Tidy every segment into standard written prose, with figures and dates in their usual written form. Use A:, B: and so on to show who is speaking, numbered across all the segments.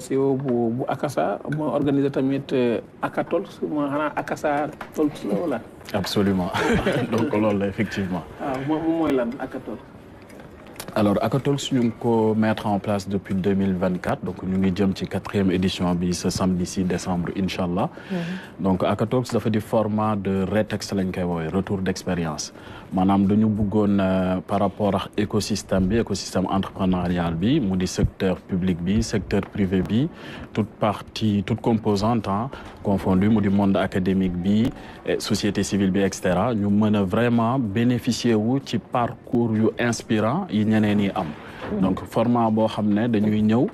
A: CEO bu Akasa moo organisé tamit Akatalks moo xanaa Akasa Talks la wala.
B: Absolument donc loolu la effectivement.
A: waaw moom mooy lan Akatalks.
B: Alors Akatalks ñu ngi ko mettre en place depuis 2024 donc ñu ngi jëm ci 4e édition bi ce samedi 6 décembre incha allah. Donc Akatalks dafa di format de rétexte lañ koy woowee retour d'expérience maanaam dañu bëggoon par rapport ak écosystème entrepreneurial bi mu di secteur public bi secteur privé bi toute composante confondue mu di monde académique bi société civile bi et cetera ñu mën a vraiment bénéficier wu ci parcours yu inspirant yi ñeneen yi am. Donc format boo xam ne dañuy ñëw.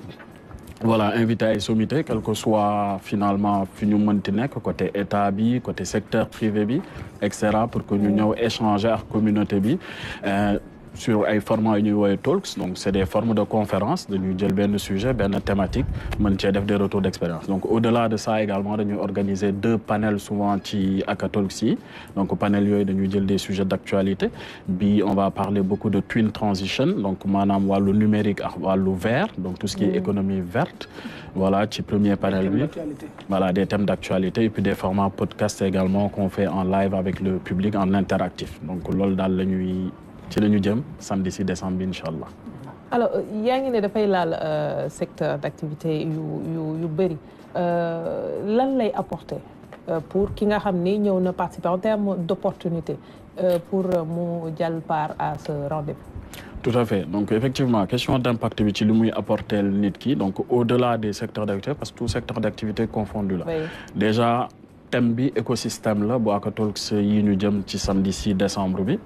B: Voilà, invité ay sommité quel que soit finalement fi ñu mënti nekk côté état bi côté secteur privé bi et cetera pour que ñu ñëw échanger ak communauté bi sur ay formats yu ñuy woowee talks donc c'est des formes de conférence dañuy jël benn sujet benn thématique mën cee def des retours d'expérience donc au-delà de ça également dañuy organiser 2 panels souvent ci Akatalks yi donc panel yooyu dañuy jël des sujets d'actualité bi on va parler beaucoup de twin transition donc maanaam wàllu numérique ak wàllu vert donc tout ce qui est économie verte voilà ci premier panel bi voilà des thèmes d'actualité et puis des formats podcast également qu'on fait en live avec le public en interactif donc loolu daal la ñuy ci la ñu jëm samedi 6 décembre bi incha allah.
C: alors yaa ngi ne dafay laal secteur d'activité yu bëri lan lay apporter pour ki nga xam ni ñëw na participer en termes d'opportunité pour mu jàll part à ce rendez-vous.
B: Tout à fait donc effectivement question d'impact bi ci li muy apporter nit ki donc au-delà des secteurs d'activité parce que tout secteur d'activité confondu la. Déjà thème bi écosystème la bu Akatalks yi ñu jëm ci samedi 6 décembre bi.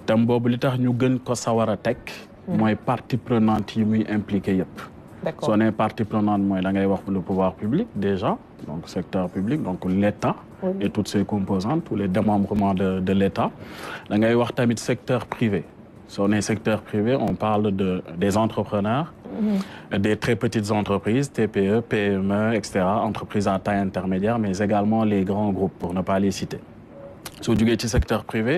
B: thème boobu li tax ñu gën ko sawar a teg mooy partie prenante yi muy impliqué yëpp soo nee partie prenante mooy da ngay wax le pouvoir public déjà donc secteur public donc l'État et toutes ses composantes tous les démembrements de l'État da ngay wax tamit secteur privé soo nee secteur privé on parle des entrepreneurs des très petites entreprises TPE PME etc entreprises à taille intermédiaire mais également les grands groupes pour ne pas les citer soo jugee ci secteur privé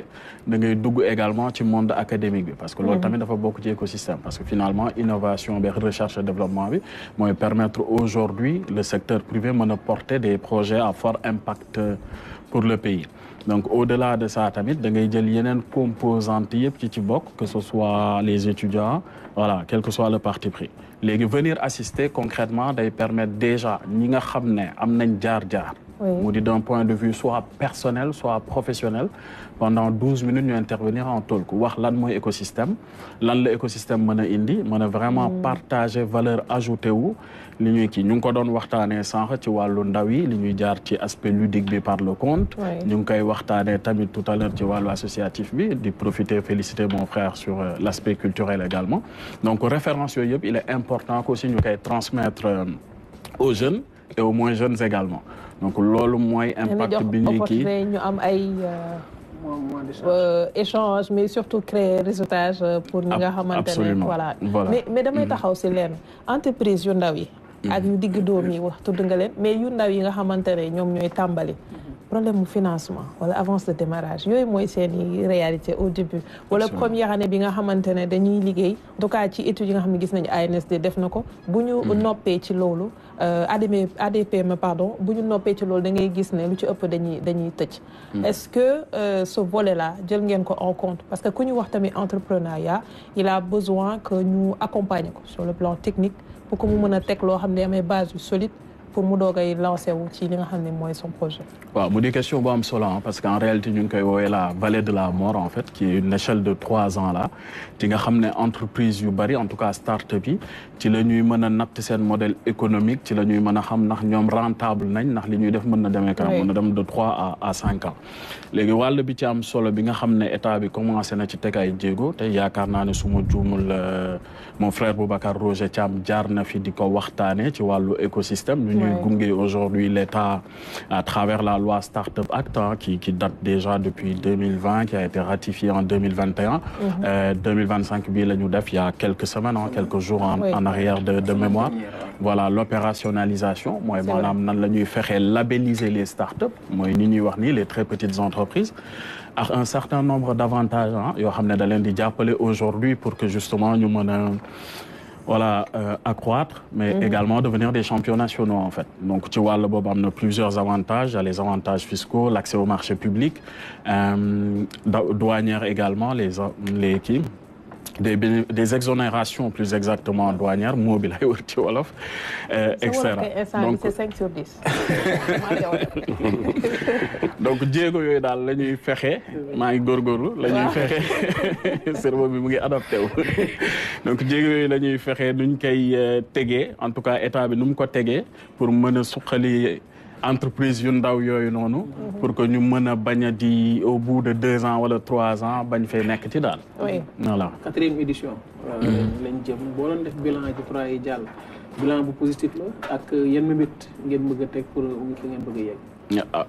B: da ngay dugg également ci monde académique bi parce que loolu tamit dafa bokk ci écosystème parce que finalement innovation bi recherche et développement bi mooy permettre aujourd'hui le secteur privé mën a porter des projets à fort impact pour le pays donc au-delà de ça tamit da ngay jël yeneen composantes yëpp ci bokk que ce soit les étudiants voilà quel que soit le parti pris léegi venir assister concrètement day permettre déjà ñi nga xam ne am nañ jaar-jaar mu di d'un point de vue soit personnel soit professionnel pendant 12 minutes ñu intervenir en talk wax lan mooy écosystème lan la écosystème mën a indi mën a vraiment partager valeur ajoutée wu li ñuy kii ñu ngi ko doon waxtaanee sànq ci wàllu ndaw yi li ñuy jaar ci aspect ludique bi par le compte ñu ngi koy waxtaanee tamit tout à l'heure ci wàllu associatif bi di profiter féliciter mon frère sur l'aspect culturel également donc référence yooyu yëpp il est important qu'aussi ñu koy transmettre aux jeunes et aux moins jeunes également donc loolu mooy impact bi ñu kii
C: ñu am ay échange mais surtout créer réseautage pour ñi nga xamante ne voilà mais damay taxaw si leen entreprise yu ndaw yi ak yu digg doom yi wax tudd nga leen mais yu ndaw yi nga xamante ne ñoom ñooy tàmbali problème mu financement wala avance de démarrage yooyu mooy seeni réalité au début wala première année bi nga xamante ne dañuy liggéey en tout cas ci études yi nga xam ne gis nañu ANSD def na ko bu ñu noppee ci loolu ADPME pardon bu ñu noppee ci loolu da ngay gis ne lu ci ëpp dañuy tëj est-ce que ce volet là jël ngeen ko en compte parce que ku ñu wax tamit entrepreneuriat il a besoin que ñu accompagner ko sur le plan technique pour que mu mën a teg loo xam ne amee base yu solide pour mu doogay lancer wu ci li nga xam ne mooy son projet.
B: waaw mu di question bu am solo parce que en réalité ñu ngi koy woowee la vallée de la mort en fait qui est une échelle de 3 ans là ci nga xam ne entreprise yu bari en tout cas start-up yi ci la ñuy mën a natt seen modèle économique ci la ñuy mën a xam ndax ñoom rentable nañ ndax li ñuy def mën na demee kanam mën na dem de 3 à 5 ans léegi wàll bi ci am solo bi nga xam ne état bi commencé na ci teg ay jéego te yaakaar naa ne su ma juumul mon frère Boubacar Roger Thiam jaar na fi di ko waxtaanee ci wàllu écosystème ñuy gunge aujourd'hui l'État à travers la loi Startup Act qui date déjà depuis 2020 qui a été ratifiée en 2021 2025 bii la ñu def il y a quelques semaines quelques jours en arrière de mémoire voilà l'opérationnalisation mooy maanaam nan la ñuy fexee labelliser les startups mooy ni ñuy wax nii les très petites entreprises ak un certain nombre d'avantages yoo xam ne da leen di jàppale aujourd'hui pour que justement ñu mën a voilà, accroître, mais également devenir des champions nationaux, en fait. Donc, tu vois, le Bob a plusieurs avantages. Il y a les avantages fiscaux, l'accès au marché public, douanières également, des exonérations plus exactement douanières, mobile et Wolof, etc.
C: Donc, c'est 5 sur 10.
B: Donc, Diego yooyu daal la ñuy fexe maa ngi góorgóorlu la ñuy fexe cerveau bi mu ngi adapté wu donc Diego yooyu la ñuy fexe nuñ koy tegee en tout cas état bi nu mu ko tegee pour mën a suqali entreprise yu ndaw yooyu noonu pour que ñu mën a bañ a di au bout de 2 ans wala 3 ans bañ fay nekk ci daal.
C: oui
B: voilà.
A: 4e édition. lañ jëm boo doon def bilan ci 3 yi jàll bilan bu positif la ak yan mébét ngeen bëgg a teg pour fi ngeen bëgg a yegg.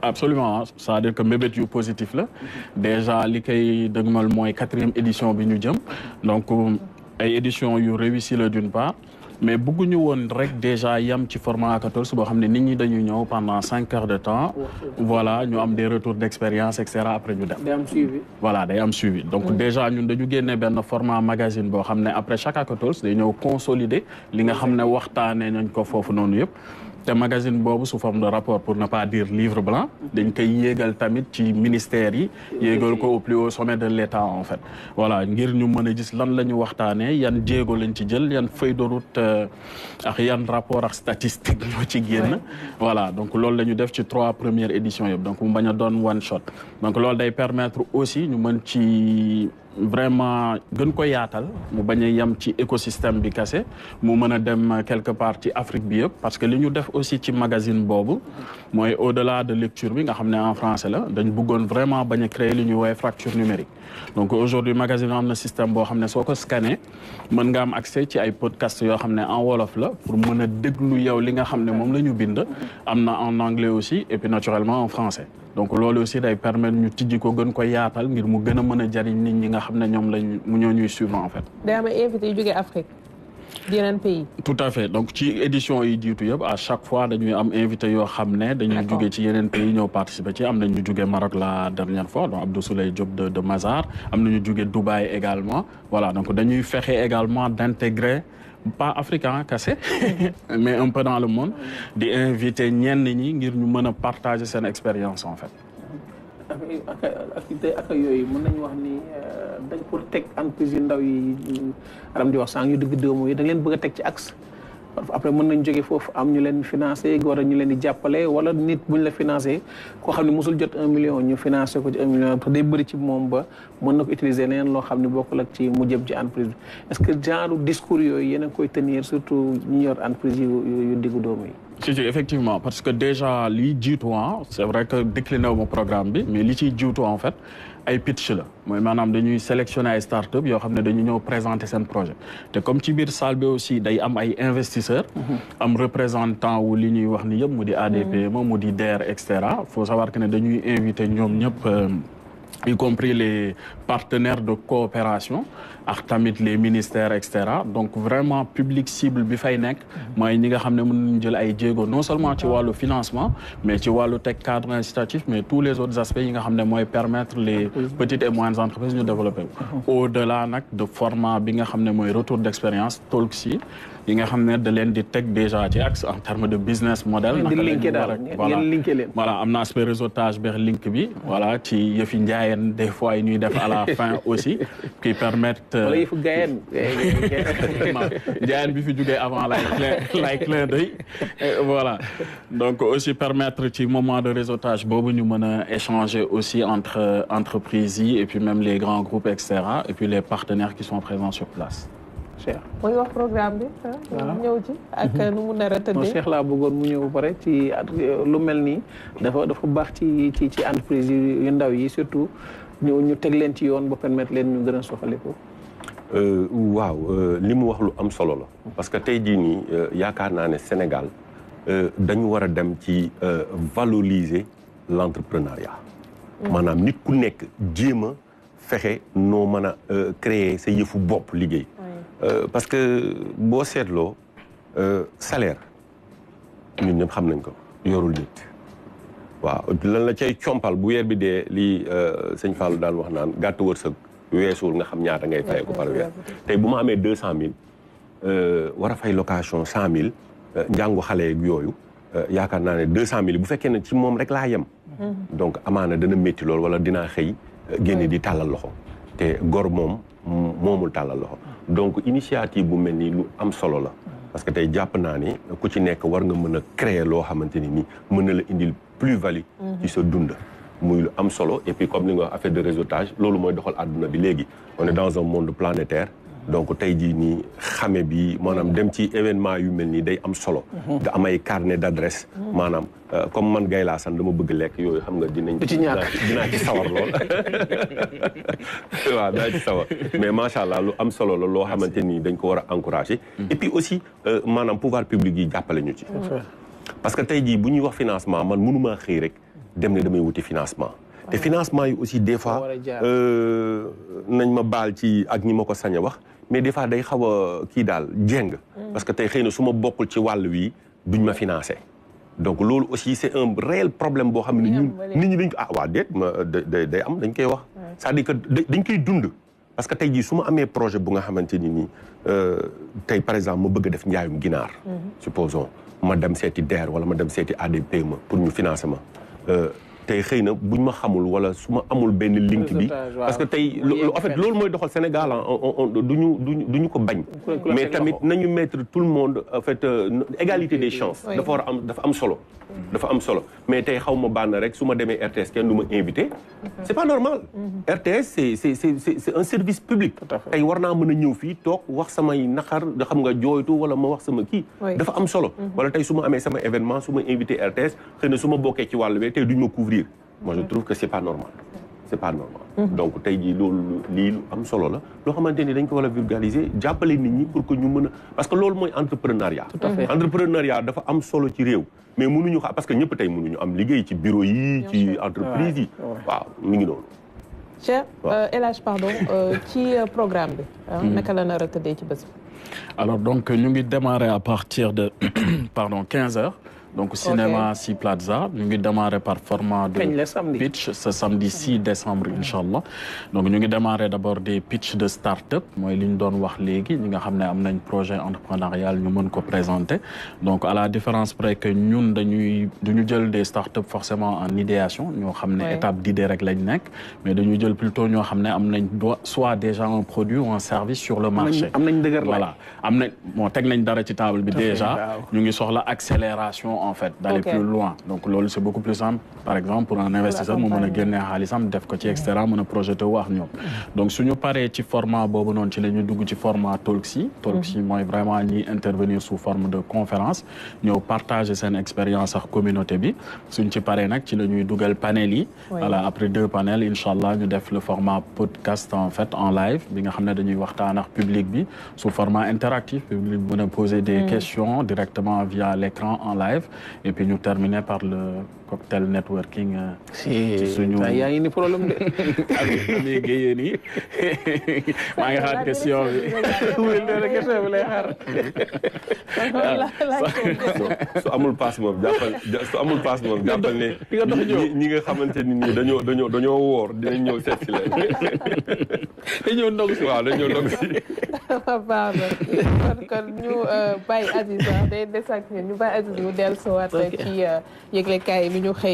B: Absolument, c'est-à-dire que mébét yu positif la déjà li koy dëgmal mooy 4e édition bi ñu jëm donc ay édition yu réussi la d'une part. mais bëgguñu woon rek déjà yam ci format A14 boo xam ne nit ñi dañuy ñëw pendant 5 heures de temps voilà ñu am des retours d'expérience et cetera après ñu dem.
A: day am suivi.
B: voilà day am suivi donc déjà ñun dañu génne benn format magazine boo xam ne après chaque A14 day ñëw consolider li nga xam ne waxtaanee nañ ko foofu noonu yëpp. te magazine boobu sous forme de rapport pour ne pas dire livre blanc dañ koy yéegal tamit ci ministères yi yéegal ko au plus haut sommet de l'État en fait voilà ngir ñu mën a gis lan la ñu waxtaanee yan jéego lañ ci jël yan feuille de route ak yan rapport ak statistique ñoo ci génn voilà donc loolu la ñu def ci 3 premières éditions yëpp donc mu bañ a doon one shot donc loolu day permettre aussi ñu mën ci vraiment gën ko yaatal mu bañ a yem ci écosystème bi kese mu mën a dem quelque part ci Afrique bi yëpp parce que li ñu def aussi ci magazine boobu mooy au-delà de lecture bi nga xam ne en français la dañ bëggoon vraiment bañ a créer li ñuy woowee fracture numérique donc aujourd'hui magazine am na système boo xam ne soo ko scanné mën nga am accès ci ay podcast yoo xam ne en wolof la pour mën a déglu yow li nga xam ne moom la ñu bind am na en anglais aussi et puis naturellement en français donc loolu aussi day permettre ñu tijji ko gën ko yaatal ngir mu gën a mën a jariñ nit ñi nga xam ne ñoom lañ ñoo ñuy suivre en fait.
C: day am invité yu jógee Afrique yeneen pays.
B: tout à fait donc ci édition yi jiitu yëpp à chaque fois dañuy am invité yoo xam ne dañuy jóge ci yeneen pays ñëw participer ci am na ñu jóge Maroc la dernière fois donc Abdou Souley Diop de Mazar am na ñu jóge Dubaï également voilà donc dañuy fexe également d'intégrer pas africain kese mais un peu dans le monde di inviter ñenn ñi ngir ñu mën a partager seen expérience en fait.
A: ak yooyu mën nañu wax ni dañ pour teg entreprise yu ndaw yi aram di wax sànq yu digg dóomu yi da leen bëgg a teg ci axe après mën nañ jógee foofu am ñu leen financé war a ñu leen di jàppale wala nit buñ la financé koo xam ne mosul jot 1 million ñu financé ko ci 1 million parce que day bëri ci moom ba mën na ko utiliser leneen loo xam ne bokkul ak ci mu jëm ci entreprise bi est-ce que genre discours yooyu yéen a koy tenir surtout ñu yor entreprise yu diggu dóomu yi.
B: Si, effectivement parce que déjà li jiitu c'est vrai que décliné wu ma programme bi mais li ciy jiitu en fait ay pitch la mooy maanaam dañuy sélectionner ay start-up yoo xam ne dañu ñëw présenter seen projet te comme ci biir salle bi aussi day am ay investisseurs am représentant wu li ñuy wax ni yëpp mu di ADPME mu di DER et cetera faut savoir que ne dañuy inviter ñoom ñëpp y compris les partenaires de coopération ak tamit les ministères et cetera donc vraiment public cible bi fay nekk mooy ñi nga xam ne mën nañu jël ay jéego non seulement ci wàllu financement mais ci wàllu teg cadre incitatif mais tous les autres aspects yi nga xam ne mooy permettre les petites et moyennes entreprises ñu développer au-delà nag de format bi nga xam ne mooy retour d'expérience talks yi nga xam ne da leen di teg déjà ci axe en termes de business model voilà am na aspect réseautage vers link bi voilà ci yëfi njaayeen des fois yi ñuy def à la fin aussi qui permettent
A: wala yëfu gaayeen
B: njaayeen bi fi jógee avant lay clin d'œil voilà donc aussi permettre ci moment de réseautage boobu ñu mën a échanger aussi entre entreprises yi et puis même les grands groupes et cetera et puis les partenaires qui sont présents sur place.
A: Cheikh
C: mooy wax programme bi. ñëw ci ak nu mu nar a tëddee.
A: Cheikh laa bëggoon mu ñëw pare ci lu mel nii dafa baax ci entreprise yu ndaw yi surtout ñu teg leen ci yoon ba permettre leen ñu gën a soxaliku.
D: waaw li mu wax lu am solo la. parce que tey jii nii yaakaar naa ne Sénégal dañu war a dem ci valoriser l'entrepreneuriat. maanaam nit ku nekk jéem a fexe noo mën a créer sa yëfu bopp liggéey. parce que boo seetloo salaire ñun ñëpp xam nañ ko yorul nit waaw lan la cay compal bu weer bi dee lii sëñ Fallou daan wax naan gàtt wërsëg weesuwul nga xam ñaata ngay fayee ko par weer tey bu ma amee 200000 war a fay location 100 000 njàngu xale yeeg yooyu yaakaar naa ne 200 000 bu fekkee ne ci moom rek laa yem. donc amaana dana métti lool wala dinaa xëy génne di tàllal loxo te gor moomul tàllal loxo donc initiative bu mel nii lu am solo la. parce que tey jàpp naa ne ku ci nekk war nga mën a créer loo xamante ni nii mën na la indil plus-value ci sa dund. muy lu am solo et puis comme li nga wax affaire de réseautage loolu mooy doxal àdduna bi léegi on est dans un monde planétaire. donc tey jii nii xame bi maanaam dem ci événement yu mel nii day am solo. nga am ay carnet d'adresse. maanaam comme man gay laa san dama bëgg lekk yooyu xam nga dinaa ci sawar lool. waaw dinaa ci sawar mais macha allah lu am solo la loo xamante ni dañ ko war a encourager. et puis aussi maanaam pouvoir public yi jàppale ñu ci. parce que tey jii bu ñuy wax financement man mënumaa xëy rek dem ne damay wuti financement. te financement yi aussi des fois nañ ma baal ci ak ñi ma ko sañ a wax mais des fois day xaw a kii daal jéng. parce que tey xëy na su ma bokkul ci wàll wi duñ ma financé. donc loolu aussi c'est un réel problème boo xam ne ñun nit ñi dañ ko waa déet day am dañ koy wax. c'est-à-dire que dañ koy dund. parce que tey jii su ma amee projet bu nga xamante ni nii tey par exemple ma bëgg a def njaayum ginaar. supposons ma dem seeti DER wala ma dem seeti ADPME pour ñu financer ma. tey xëy na buñ ma xamul wala su ma amul benn link bi parce que tey en fait loolu mooy doxal Sénégal duñu ko bañ mais tamit nañu mettre tout le monde en fait égalité des chances dafa am solo mais tey xaw ma bànn rek su ma demee RTS kenn du ma invité c'est pas normal RTS c'est un service public tey war naa mën a ñëw fii toog wax samay naqar da xam nga jooytu wala ma wax sama kii dafa am solo wala tey su ma amee sama événement su ma invité RTS xëy na su ma bokkee ci wàll bi tey duñ ma couvrir moi je trouve que c'est pas normal donc tey jii loolu lii lu am solo la loo xamante ni dañ ko war a vulgariser jàppale nit ñi pour que ñu mën a parce que loolu mooy entrepreneuriat entrepreneuriat dafa am solo ci réew mais mënuñu xam parce que ñëpp tey mënuñu am liggéey ci bureau yi ci entreprise yi waaw mi ngi noonu
C: Cheikh El Hadj pardon ci programme bi naka la nar a tëddee ci bés bi
B: alors donc ñu ngi démarrer à partir de 15 heures donc cinéma Sea Plaza ñu ngi démarrer par format de pitch ce samedi 6 décembre inchallah donc ñu ngi démarrer d'abord des pitch de start-up mooy li ñu doon wax léegi ñi nga xam ne am nañ projet entrepreneurial ñu mën ko présenter donc à la différence près que ñun duñu jël des start-up forcément en idéation ñoo xam ne étape d'idée rek lañ nekk mais dañuy jël plutôt ñoo xam ne am nañ soit déjà un produit ou un service sur le marché voilà am nañ moo teg nañ dara ci table bi déjà ñu ngi soxla accélération en fait d'aller plus loin donc loolu c'est beaucoup plus simple par exemple pour un investisseur mu mën a génnee xaalisam def ko ci et cetera mën a projeté wax ñoom donc suñu paree ci format boobu noonu ci la ñu dugg ci format Talksy mooy vraiment ñi intervenir sous forme de conférence ñëw partager seen expérience ak communauté bi suñ ci paree nag ci la ñuy dugal panel yi voilà après 2 panels inchallah ñu def le format podcast en fait en live bi nga xam ne dañuy waxtaan ak public bi sous format interactif public mën a poser des questions directement via l'écran en live et puis ñu terminer par le cocktail networking.
A: ci suñu yaa ngi ni problème de.
B: ami géyee nii maa ngi xaar question bi.
A: question bi lay xaar.
D: su amul passe moom jàppal ne ñi nga xamante ni nii dañoo woor dinañ ñëw seet si leen.
A: dañoo ndog si
D: waaw dañoo ndog si.
C: baax na kon ñu bàyyi Aziz day des ak ñu bàyyi Aziz mu dellusiwaat ci yëglekaay bi ñu xëyee